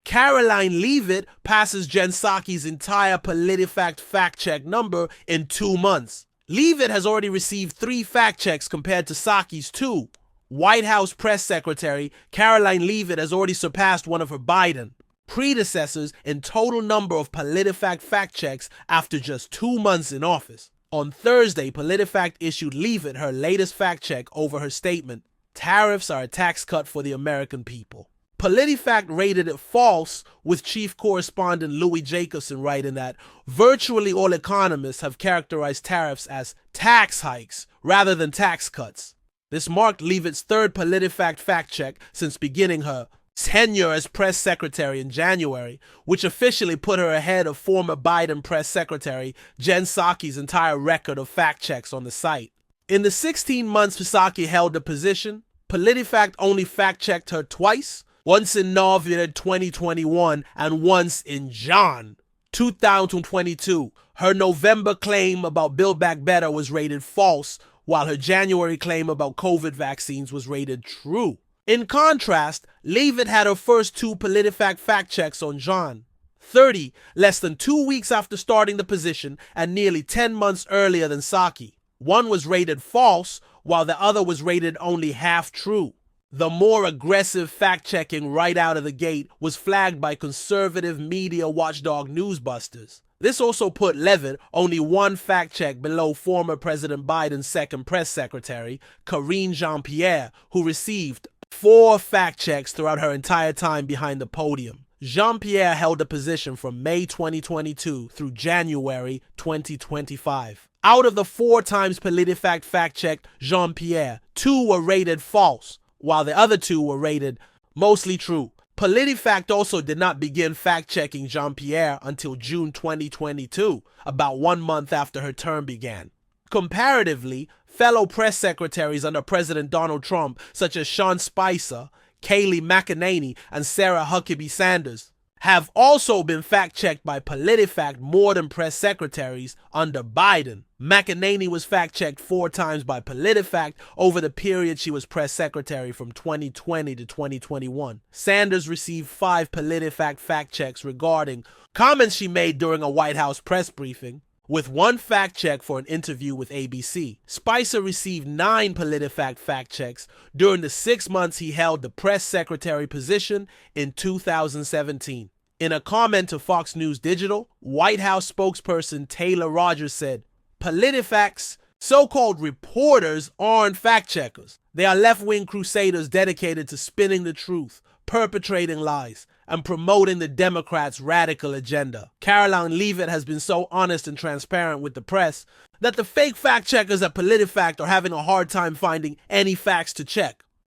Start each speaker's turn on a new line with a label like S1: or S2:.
S1: Karoline Leavitt passes Jen Psaki's entire PolitiFact fact-check number in 2 months. Leavitt has already received 3 fact-checks compared to Psaki's 2. White House press secretary Karoline Leavitt has already surpassed one of her Biden predecessors in total number of PolitiFact fact-checks after just 2 months in office. On Thursday, PolitiFact issued Leavitt her latest fact-check over her statement, "Tariffs are a tax cut for the American people." PolitiFact rated it false, with chief correspondent Louis Jacobson writing that virtually all economists have characterized tariffs as tax hikes rather than tax cuts. This marked Leavitt's 3rd PolitiFact fact-check since beginning her tenure as press secretary in January, which officially put her ahead of former Biden press secretary Jen Psaki's entire record of fact-checks on the site. In the 16 months Psaki held the position, PolitiFact only fact-checked her twice, once in November 2021 and once in Jan 2022. Her November claim about Build Back Better was rated false, while her January claim about COVID vaccines was rated true. In contrast, Leavitt had her first 2 PolitiFact fact-checks on Jan 30, less than 2 weeks after starting the position and nearly 10 months earlier than Psaki. One was rated false, while the other was rated only half true. The more aggressive fact-checking right out of the gate was flagged by conservative media watchdog Newsbusters. This also put Leavitt only 1 fact-check below former President Biden's 2nd press secretary, Karine Jean-Pierre, who received 4 fact-checks throughout her entire time behind the podium. Jean-Pierre held the position from May 2022 through January 2025. Out of the 4 times PolitiFact fact-checked Jean-Pierre, 2 were rated false, while the other 2 were rated mostly true. PolitiFact also did not begin fact-checking Jean-Pierre until June 2022, about 1 month after her term began. Comparatively, fellow press secretaries under President Donald Trump, such as Sean Spicer, Kayleigh McEnany, and Sarah Huckabee Sanders, have also been fact-checked by PolitiFact more than press secretaries under Biden. McEnany was fact-checked 4 times by PolitiFact over the period she was press secretary from 2020 to 2021. Sanders received 5 PolitiFact fact-checks regarding comments she made during a White House press briefing, with 1 fact-check for an interview with ABC. Spicer received 9 PolitiFact fact-checks during the 6 months he held the press secretary position in 2017. In a comment to Fox News Digital, White House spokesperson Taylor Rogers said, "PolitiFact's so-called reporters aren't fact-checkers. They are left-wing crusaders dedicated to spinning the truth, perpetrating lies, and promoting the Democrats' radical agenda. Karoline Leavitt has been so honest and transparent with the press that the fake fact-checkers at PolitiFact are having a hard time finding any facts to check."